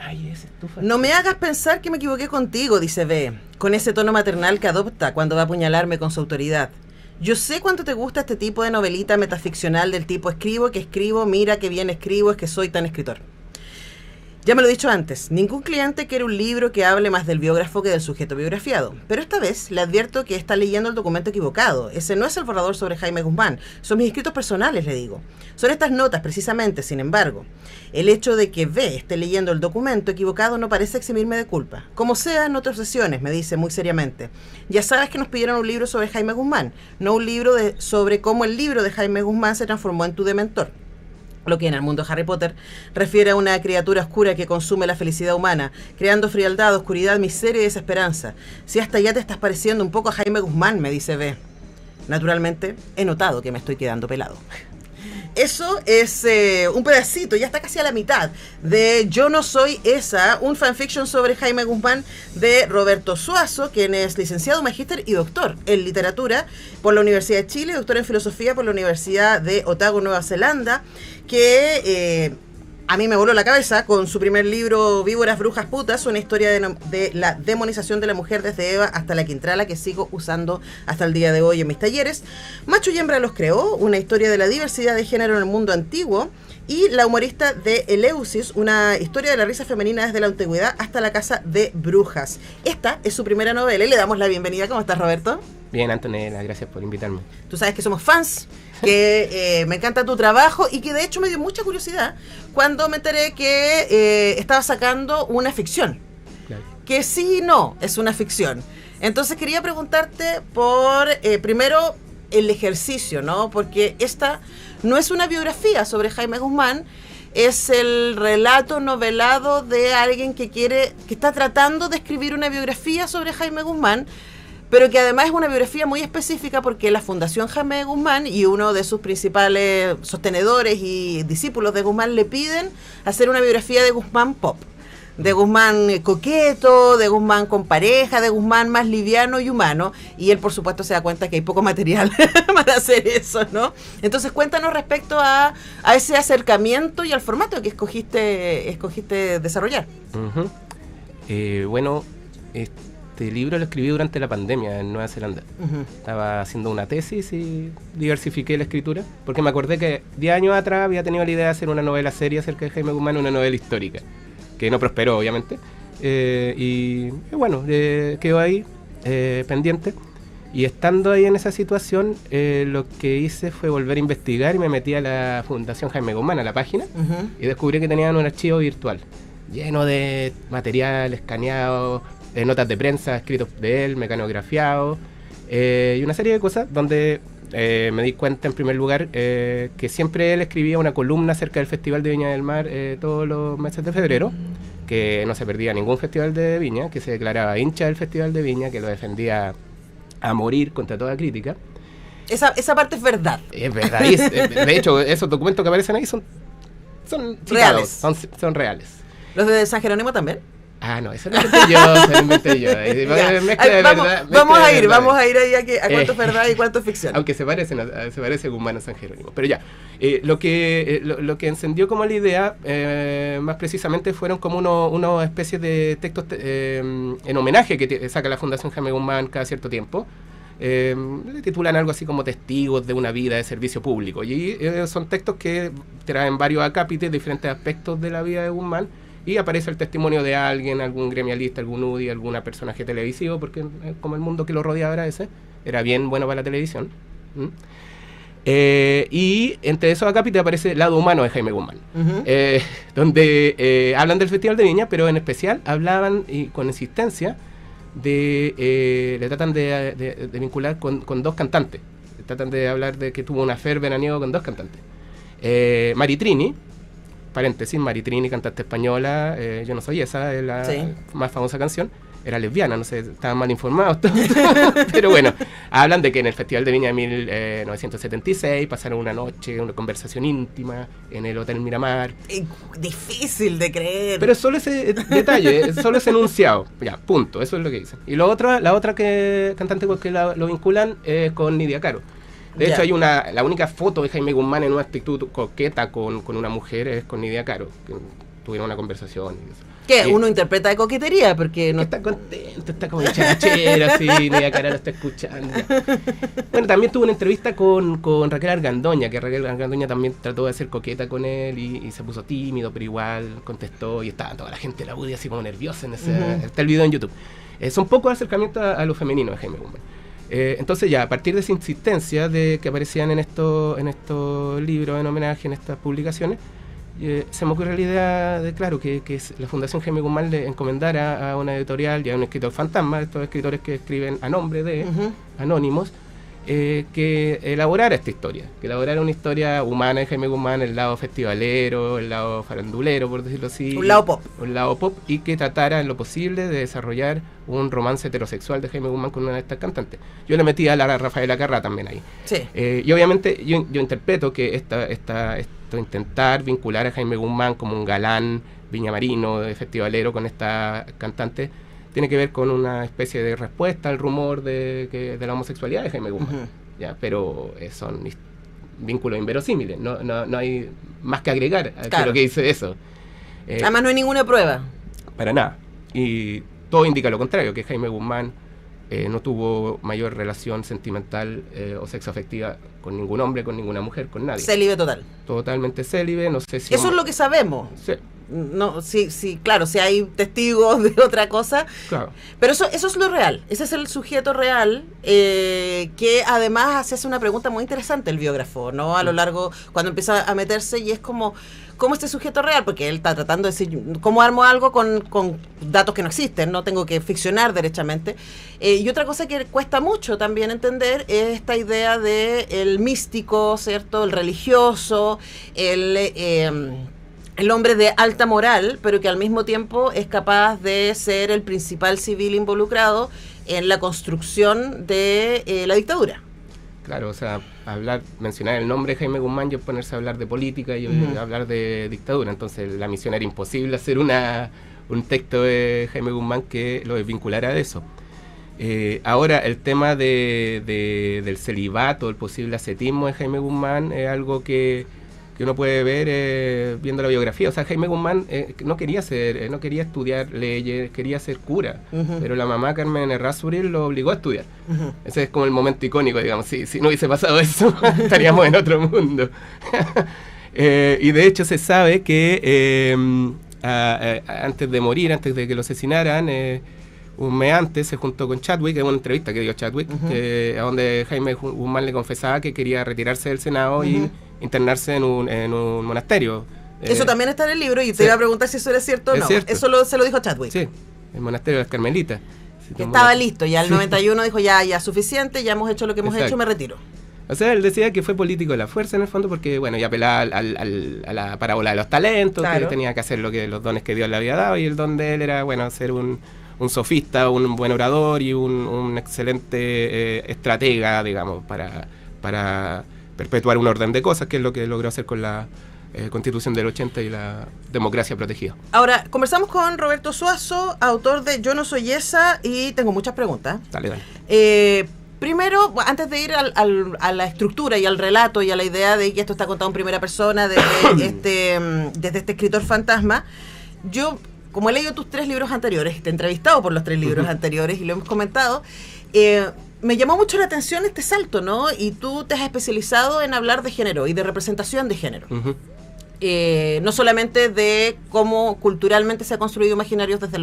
Ay, ese estufa. No me hagas pensar que me equivoqué contigo, dice B, con ese tono maternal que adopta cuando va a apuñalarme con su autoridad. Yo sé cuánto te gusta este tipo de novelita metaficcional del tipo escribo, que escribo, mira que bien escribo, es que soy tan escritor. Ya me lo he dicho antes, ningún cliente quiere un libro que hable más del biógrafo que del sujeto biografiado, pero esta vez le advierto que está leyendo el documento equivocado. Ese no es el borrador sobre Jaime Guzmán, son mis escritos personales, le digo. Son estas notas, precisamente, sin embargo. El hecho de que B esté leyendo el documento equivocado no parece eximirme de culpa. Como sea en otras sesiones, me dice muy seriamente. Ya sabes que nos pidieron un libro sobre Jaime Guzmán, no un libro sobre cómo el libro de Jaime Guzmán se transformó en tu dementor. Lo que en el mundo de Harry Potter refiere a una criatura oscura que consume la felicidad humana, creando frialdad, oscuridad, miseria y desesperanza. Si hasta ya te estás pareciendo un poco a Jaime Guzmán, me dice B. Naturalmente, he notado que me estoy quedando pelado. Eso es un pedacito, ya está casi a la mitad, de Yo no soy esa, un fanfiction sobre Jaime Guzmán de Roberto Suazo, quien es licenciado, magíster y doctor en literatura por la Universidad de Chile, doctor en filosofía por la Universidad de Otago, Nueva Zelanda, que a mí me voló la cabeza con su primer libro, Víboras, Brujas, Putas, una historia de la demonización de la mujer desde Eva hasta la Quintrala, que sigo usando hasta el día de hoy en mis talleres. Macho y hembra los creó, una historia de la diversidad de género en el mundo antiguo. Y La humorista de Eleusis, una historia de la risa femenina desde la antigüedad hasta la casa de brujas. Esta es su primera novela y le damos la bienvenida. ¿Cómo estás, Roberto? Bien, Antonella, gracias por invitarme. Tú sabes que somos fans, que me encanta tu trabajo y que de hecho me dio mucha curiosidad cuando me enteré que estaba sacando una ficción. Claro. Que sí y no es una ficción. Entonces quería preguntarte por, primero, el ejercicio, ¿no? Porque esta no es una biografía sobre Jaime Guzmán, es el relato novelado de alguien que está tratando de escribir una biografía sobre Jaime Guzmán, pero que además es una biografía muy específica porque la Fundación Jaime Guzmán y uno de sus principales sostenedores y discípulos de Guzmán le piden hacer una biografía de Guzmán pop, de Guzmán coqueto, de Guzmán con pareja, de Guzmán más liviano y humano, y él por supuesto se da cuenta que hay poco material para hacer eso, ¿no? Entonces cuéntanos respecto a ese acercamiento y al formato que escogiste desarrollar. Bueno, este libro lo escribí durante la pandemia en Nueva Zelanda. Estaba haciendo una tesis y diversifiqué la escritura, porque me acordé que 10 años atrás había tenido la idea de hacer una novela seria acerca de Jaime Guzmán, una novela histórica, que no prosperó, obviamente. Y bueno, quedó ahí, pendiente. Y estando ahí en esa situación, lo que hice fue volver a investigar y me metí a la Fundación Jaime Guzmán, a la página, y descubrí que tenían un archivo virtual lleno de material escaneado, notas de prensa escritos de él, mecanografiados, y una serie de cosas donde me di cuenta en primer lugar que siempre él escribía una columna acerca del Festival de Viña del Mar todos los meses de febrero, que no se perdía ningún festival de Viña, que se declaraba hincha del Festival de Viña, que lo defendía a morir contra toda crítica. Esa parte es verdad. Es verdad. De hecho, esos documentos que aparecen ahí son reales. Son reales. ¿Los de San Jerónimo también? Ah, no, eso lo inventé yo. Vamos a ir ahí a cuánto es verdad y cuánto es ficción. Aunque se parece Guzmán a San Jerónimo. Pero ya, lo que encendió como la idea, más precisamente, fueron como unas especies de textos en homenaje que saca la Fundación Jaime Guzmán cada cierto tiempo. Le titulan algo así como Testigos de una vida de servicio público. Y son textos que traen varios acápites, diferentes aspectos de la vida de Guzmán. Y aparece el testimonio de alguien, algún gremialista, algún UDI, alguna personaje televisivo, porque como el mundo que lo rodeaba era bien bueno para la televisión. Y entre esos acápites aparece el lado humano de Jaime Guzmán, donde hablan del Festival de Viña, pero en especial hablaban, y con insistencia, le tratan de vincular con dos cantantes. Tratan de hablar de que tuvo un affair veraniego con dos cantantes. Maritrini, paréntesis, Maritrini, cantante española, Yo no soy esa, es la más famosa canción, era lesbiana, no sé, estaban mal informados, pero bueno, hablan de que en el Festival de Viña de 1976 pasaron una noche, una conversación íntima en el Hotel Miramar. Difícil de creer. Pero solo ese detalle, solo ese enunciado, ya, punto, eso es lo que dicen. Y la otra cantante con que lo vinculan es con Nidia Caro. De hecho, hay la única foto de Jaime Guzmán en una actitud coqueta con una mujer es con Nidia Caro. tuvieron una conversación. ¿Qué? Uno interpreta de coquetería, porque no está contento, está como charachera, así, Nidia Cara lo está escuchando. Bueno, también tuvo una entrevista con Raquel Argandoña, que Raquel Argandoña también trató de ser coqueta con él y se puso tímido, pero igual contestó y estaba toda la gente de la UDI así como nerviosa en ese, está el video en YouTube. Son pocos acercamientos a lo femenino de Jaime Guzmán. Entonces ya, a partir de esa insistencia de que aparecían en estos libros en homenaje, en estas publicaciones, se me ocurre la idea de, claro, que la Fundación Jaime Guzmán le encomendara a una editorial y a un escritor fantasma, estos escritores que escriben a nombre de anónimos, que elaborara esta historia, que elaborara una historia humana de Jaime Guzmán, el lado festivalero, el lado farandulero, por decirlo así. Un lado pop. Un lado pop, y que tratara en lo posible de desarrollar un romance heterosexual de Jaime Guzmán con una de estas cantantes. Yo le metí a la Rafaela Carrà también ahí. Sí. Y obviamente yo interpreto que esto intentar vincular a Jaime Guzmán como un galán viñamarino, festivalero con esta cantante, tiene que ver con una especie de respuesta al rumor de la homosexualidad de Jaime Guzmán. ¿Ya? Pero son vínculos inverosímiles, no hay más que agregar a lo que dice eso. Además no hay ninguna prueba. Para nada. Y todo indica lo contrario, que Jaime Guzmán no tuvo mayor relación sentimental o sexoafectiva con ningún hombre, con ninguna mujer, con nadie. Célibe total. Totalmente célibe, no sé si... Eso es lo que sabemos. Sí. No, sí, claro, si hay testigos de otra cosa. Claro. Pero eso es lo real. Ese es el sujeto real, que además se hace una pregunta muy interesante el biógrafo, ¿no? A lo largo, cuando empieza a meterse, y es como, ¿cómo este sujeto real? Porque él está tratando de decir, ¿cómo armo algo con datos que no existen? No tengo que ficcionar derechamente. Y otra cosa que cuesta mucho también entender es esta idea de el místico, ¿cierto? El religioso, el hombre de alta moral, pero que al mismo tiempo es capaz de ser el principal civil involucrado en la construcción de la dictadura. Claro, o sea, mencionar el nombre de Jaime Guzmán y ponerse a hablar de política y hablar de dictadura. Entonces la misión era imposible hacer un texto de Jaime Guzmán que lo desvinculara de eso. Ahora, el tema del celibato, el posible ascetismo de Jaime Guzmán es algo que uno puede ver viendo la biografía. O sea, Jaime Guzmán no quería estudiar leyes, quería ser cura, pero la mamá Carmen Errázuriz lo obligó a estudiar. Ese es como el momento icónico, digamos. Si no hubiese pasado eso, estaríamos en otro mundo. Y de hecho se sabe que antes de morir, antes de que lo asesinaran, un mes antes se juntó con Chadwick, en una entrevista que dio Chadwick, donde Jaime Guzmán le confesaba que quería retirarse del Senado y internarse en un monasterio. Eso también está en el libro, y te iba a preguntar si eso era cierto o no. Cierto. Eso se lo dijo Chadwick. Sí, el monasterio de las Carmelitas. Que estaba listo, ya el 91 dijo, ya suficiente, ya hemos hecho lo que hemos hecho, me retiro. O sea, él decía que fue político de la fuerza en el fondo porque, bueno, ya apelaba a la parábola de los talentos, que tenía que hacer los dones que Dios le había dado, y el don de él era, bueno, ser un sofista, un buen orador y un excelente estratega, digamos, para perpetuar un orden de cosas, que es lo que logró hacer con la Constitución del 80 y la democracia protegida. Ahora, conversamos con Roberto Suazo, autor de Yo no soy esa, y tengo muchas preguntas. Dale. Primero, antes de ir a la estructura y al relato y a la idea de que esto está contado en primera persona desde este escritor fantasma, yo, como he leído tus 3 libros anteriores, te he entrevistado por los 3 libros anteriores y lo hemos comentado, me llamó mucho la atención este salto, ¿no? Y tú te has especializado en hablar de género y de representación de género. No solamente de cómo culturalmente se ha construido imaginarios desde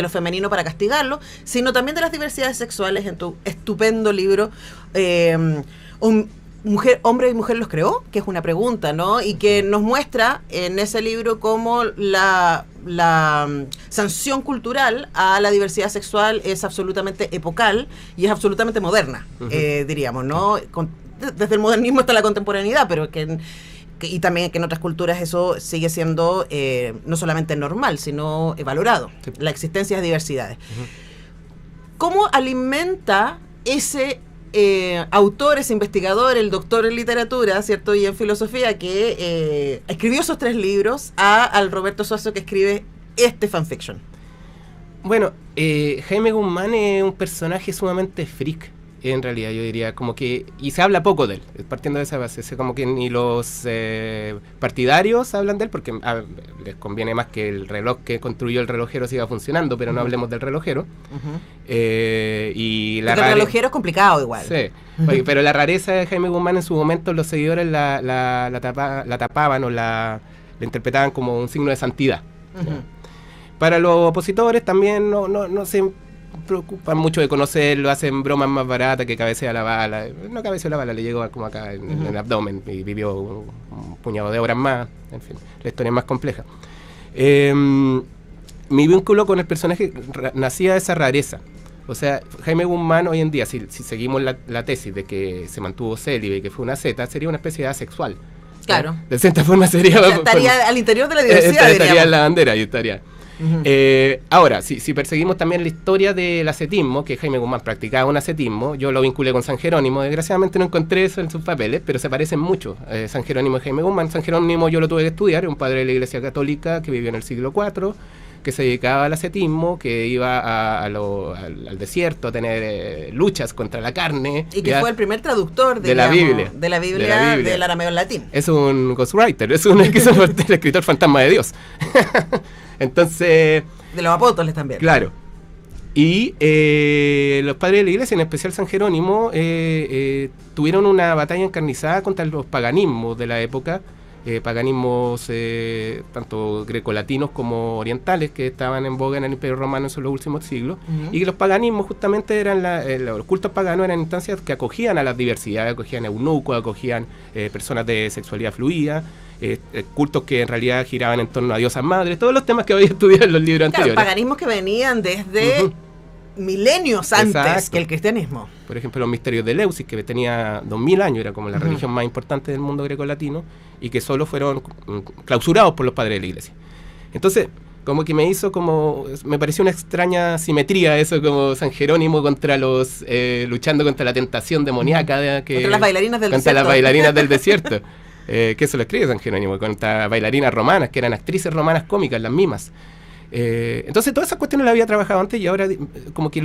lo femenino para castigarlo, sino también de las diversidades sexuales en tu estupendo libro Hombre y Mujer los creó, que es una pregunta, ¿no? Y que nos muestra en ese libro cómo la sanción cultural a la diversidad sexual es absolutamente epocal y es absolutamente moderna, diríamos, ¿no? Desde el modernismo hasta la contemporaneidad, pero y también que en otras culturas eso sigue siendo no solamente normal, sino valorado, la existencia de diversidades. ¿Cómo alimenta ese autor, ese investigador, el doctor en literatura, ¿cierto? Y en filosofía, que escribió esos 3 libros, al Roberto Suazo que escribe este fanfiction? Bueno, Jaime Guzmán es un personaje sumamente freak. en realidad yo diría como que, y se habla poco de él, partiendo de esa base, como que ni los partidarios hablan de él, porque les conviene más que el reloj que construyó el relojero siga funcionando, pero no hablemos del relojero. Y el relojero es complicado igual. Sí, oye, pero la rareza de Jaime Guzmán en su momento los seguidores la tapaban o la interpretaban como un signo de santidad. Para los opositores también no se preocupan mucho de conocerlo, hacen bromas más baratas que cabecea la bala. No cabeceó la bala, le llegó como acá en el abdomen y vivió un puñado de horas más. En fin, la historia es más compleja. Mi vínculo con el personaje nacía de esa rareza. O sea, Jaime Guzmán hoy en día, si seguimos la tesis de que se mantuvo célibe y que fue una zeta, sería una especie de asexual. Claro. De cierta forma sería... O sea, estaría al interior de la diversidad, estaría en la bandera y estaría... Ahora, si perseguimos también la historia del ascetismo, que Jaime Guzmán practicaba un ascetismo, yo lo vinculé con San Jerónimo, desgraciadamente no encontré eso en sus papeles, pero se parecen mucho, San Jerónimo y Jaime Guzmán. San Jerónimo yo lo tuve que estudiar, un padre de la Iglesia Católica que vivió en el siglo IV, que se dedicaba al ascetismo, que iba al desierto a tener luchas contra la carne. Y que fue el primer traductor de la Biblia. De la Biblia del arameo al latín. Es un ghostwriter, es un escritor fantasma de Dios. Entonces... De los apóstoles también. Claro. Y los padres de la iglesia, en especial San Jerónimo, tuvieron una batalla encarnizada contra los paganismos de la época, paganismos tanto grecolatinos como orientales que estaban en boga en el Imperio Romano en los últimos siglos, y que los paganismos justamente eran los cultos paganos eran instancias que acogían a las diversidades, acogían eunucos, acogían personas de sexualidad fluida, cultos que en realidad giraban en torno a diosas madres, todos los temas que había estudiado en los libros anteriores. Paganismos que venían desde milenios antes que el cristianismo. Por ejemplo, los misterios de Eleusis, que tenía 2000 años, era como la religión más importante del mundo grecolatino, y que solo fueron clausurados por los padres de la iglesia. Entonces, como que me pareció una extraña simetría eso, como San Jerónimo contra los, luchando contra la tentación demoníaca. Contra las bailarinas del desierto. Contra las bailarinas del desierto. Que eso lo escribe San Jerónimo, contra bailarinas romanas, que eran actrices romanas cómicas, las mimas. Entonces todas esas cuestiones las había trabajado antes y ahora como que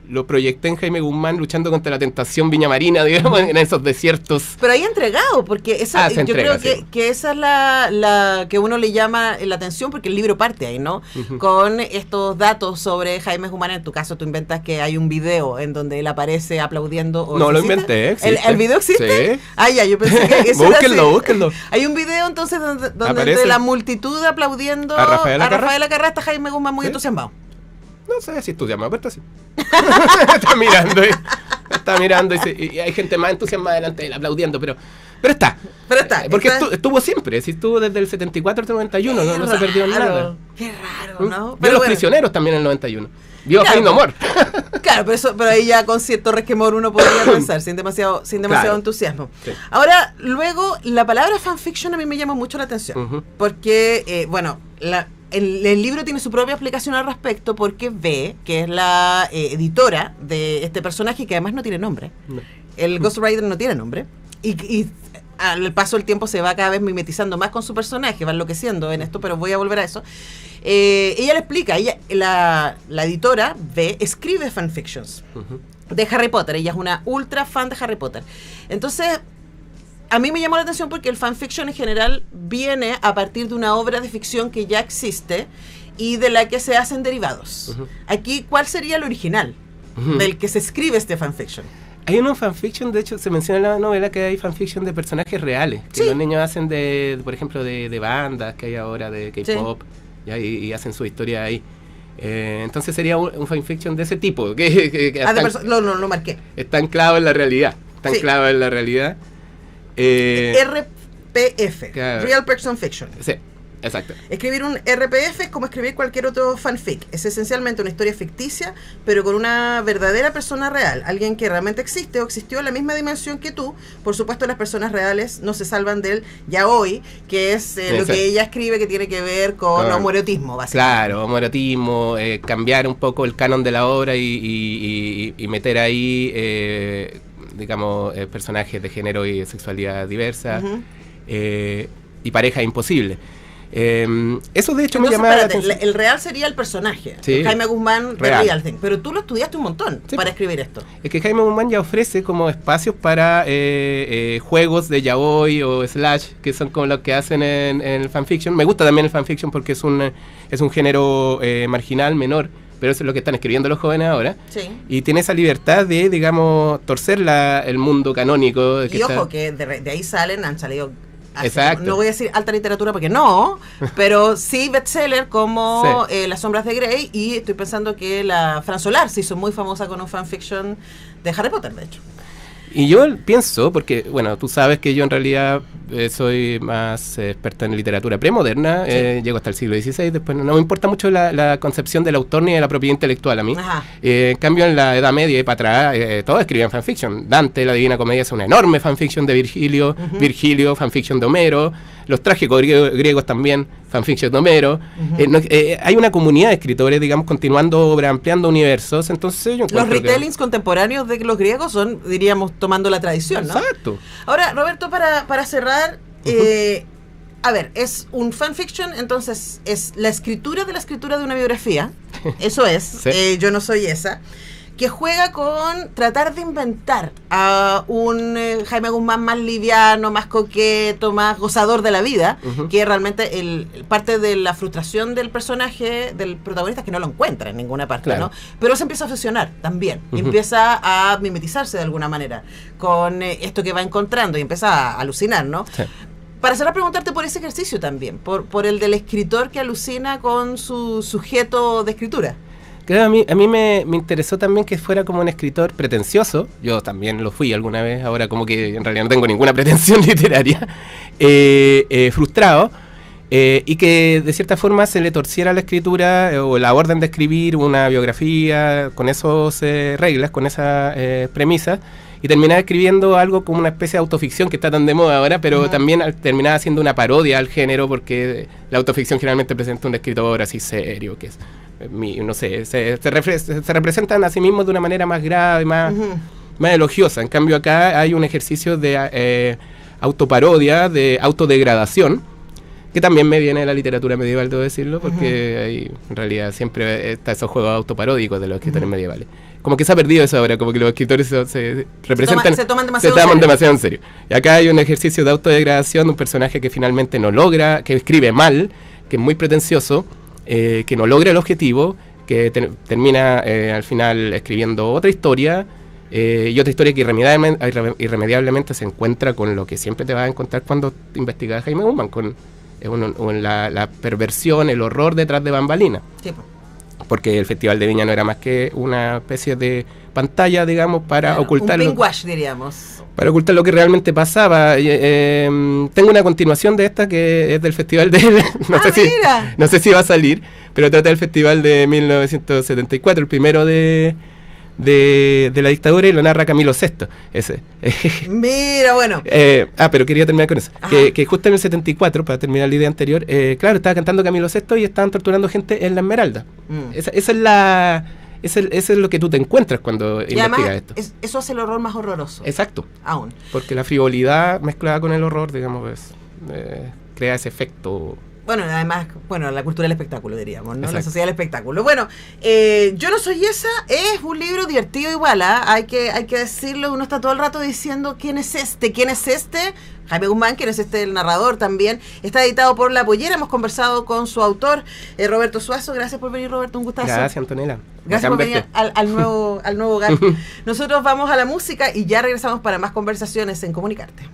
lo proyecté en Jaime Guzmán luchando contra la tentación viñamarina, digamos, en esos desiertos. Pero ahí entregado, porque esa, yo creo que esa es la que uno le llama la atención, porque el libro parte ahí, ¿no? Con estos datos sobre Jaime Guzmán. En tu caso, tú inventas que hay un video en donde él aparece aplaudiendo. No, lo inventé, existe. ¿El video existe? Sí. Ah, ya, yo pensé que eso búsquenlo. Hay un video entonces donde entre la multitud aplaudiendo a Rafael Acarrá está Jaime Guzmán muy entusiasmado. No sé si entusiasmado, pero está así. está mirando y hay gente más entusiasmada delante de él aplaudiendo, pero está. Porque estuvo siempre, estuvo desde el 74 hasta el 91, no se perdió nada. Qué raro, ¿no? Vio Los Prisioneros también en el 91. Vio a Jaime Amor. Claro, pero ahí ya con cierto resquemor uno podría pensar, sin demasiado entusiasmo. Sí. Ahora, luego, la palabra fanfiction a mí me llama mucho la atención, porque, el libro tiene su propia explicación al respecto, porque V, que es la editora de este personaje, que además no tiene nombre, el ghostwriter no tiene nombre, y al paso del tiempo se va cada vez mimetizando más con su personaje, va enloqueciendo en esto, pero voy a volver a eso. Ella le explica, la editora V escribe fanfictions de Harry Potter, ella es una ultra fan de Harry Potter. Entonces, a mí me llamó la atención porque el fanfiction en general viene a partir de una obra de ficción que ya existe y de la que se hacen derivados. Aquí, ¿cuál sería el original del que se escribe este fanfiction? Hay un fanfiction, de hecho, se menciona en la novela que hay fanfiction de personajes reales, que los niños hacen por ejemplo, de bandas que hay ahora, de K-pop, y hacen su historia ahí. Entonces sería un fanfiction de ese tipo, lo marqué. Está anclado en la realidad, RPF, claro. Real Person Fiction. Sí, exacto. Escribir un RPF es como escribir cualquier otro fanfic. Es esencialmente una historia ficticia, pero con una verdadera persona real. Alguien que realmente existe o existió en la misma dimensión que tú. Por supuesto, las personas reales no se salvan de él ya hoy, que es lo que ella escribe, que tiene que ver con homoerotismo, básicamente. Claro, homoerotismo, cambiar un poco el canon de la obra y meter ahí... digamos, personajes de género y sexualidad diversa, y pareja imposible. Eso de hecho Entonces, me llamaba la espérate, atención. el real sería el personaje, Sí, Jaime Guzmán de real. Real Thing, pero tú lo estudiaste un montón Sí, para po. escribir esto. Es que Jaime Guzmán ya ofrece como espacios para juegos de yaoi o slash, que son como los que hacen en el fanfiction. Me gusta también el fanfiction porque es un género marginal, menor, pero eso es lo que están escribiendo los jóvenes ahora. Sí. Y tiene esa libertad de, digamos, torcer el mundo canónico. Y ojo, que de ahí han salido... Exacto. No voy a decir alta literatura porque no, pero sí bestseller como Sí. Las sombras de Grey, y estoy pensando que la Fran Solar se hizo muy famosa con un fanfiction de Harry Potter, de hecho. Y yo pienso, porque, bueno, tú sabes que yo en realidad soy más experta en literatura premoderna, Sí. llego hasta el siglo XVI, después no me importa mucho la concepción del autor ni de la propiedad intelectual a mí. Ajá. En cambio, en la Edad Media y para atrás, todos escribían fanfiction. Dante, la Divina Comedia, es una enorme fanfiction de Virgilio, Virgilio, fanfiction de Homero, los trágicos griegos también, fanfiction de Homero. Hay una comunidad de escritores, digamos, continuando obra, ampliando universos, entonces yo Los encuentro que... retellings contemporáneos de los griegos son, diríamos, tomando la tradición, ¿no? Exacto. Ahora, Roberto, para cerrar, a ver, es un fanfiction, entonces es la escritura de una biografía, eso es, Sí. Yo no soy esa, que juega con tratar de inventar a un Jaime Guzmán más liviano, más coqueto, más gozador de la vida, que realmente parte de la frustración del personaje, del protagonista, es que no lo encuentra en ninguna parte, Claro. ¿no? Pero se empieza a obsesionar también, y empieza a mimetizarse de alguna manera con esto que va encontrando, y empieza a alucinar, ¿no? Sí. Para cerrar, preguntarte por ese ejercicio también, por el del escritor que alucina con su sujeto de escritura. Claro, a mí me interesó también que fuera como un escritor pretencioso. Yo también lo fui alguna vez, ahora como que en realidad no tengo ninguna pretensión literaria. Frustrado, y que de cierta forma se le torciera la escritura o la orden de escribir una biografía con esas reglas, con esas premisas, y terminaba escribiendo algo como una especie de autoficción que está tan de moda ahora, pero también terminaba siendo una parodia al género, porque la autoficción generalmente presenta un escritor así serio, que es... no sé, se representan a sí mismos de una manera más grave, más elogiosa. En cambio acá hay un ejercicio de autoparodia, de autodegradación, que también me viene de la literatura medieval, debo decirlo, porque hay, en realidad siempre está esos juegos autoparódicos de los escritores medievales. Como que se ha perdido eso ahora, como que los escritores se representan, se toman demasiado en serio. Y acá hay un ejercicio de autodegradación de un personaje que finalmente no logra, que escribe mal, que es muy pretencioso, que no logra el objetivo, que termina al final escribiendo otra historia, y otra historia que irremediablemente se encuentra con lo que siempre te vas a encontrar cuando investigas a Jaime Guzmán, con la perversión, el horror detrás de bambalinas. Sí, pues. Porque el Festival de Viña no era más que una especie de pantalla, digamos, para ocultar... Un pinwash, diríamos. Para ocultar lo que realmente pasaba. Tengo una continuación de esta que es del festival de... no sé si va a salir, pero trata del festival de 1974, el primero de la dictadura, y lo narra Camilo VI. Ese. Mira, bueno. Pero quería terminar con eso. Que justo en el 74, para terminar la idea anterior, claro, estaba cantando Camilo VI y estaban torturando gente en la Esmeralda. Eso es lo que tú te encuentras cuando investigas esto. Eso hace el horror más horroroso. Exacto. Aún. Porque la frivolidad mezclada con el horror, digamos, crea ese efecto. Bueno, además, la cultura del espectáculo, diríamos, ¿no? Exacto. La sociedad del espectáculo. Bueno, Yo no soy esa es un libro divertido igual, hay que decirlo, uno está todo el rato diciendo ¿quién es este? Jaime Guzmán, quien es el narrador también, está editado por La Pollera, hemos conversado con su autor, Roberto Suazo. Gracias por venir, Roberto, un gustazo. Gracias, Antonella. Gracias por venir al nuevo hogar. Nosotros vamos a la música y ya regresamos para más conversaciones en Comunicarte.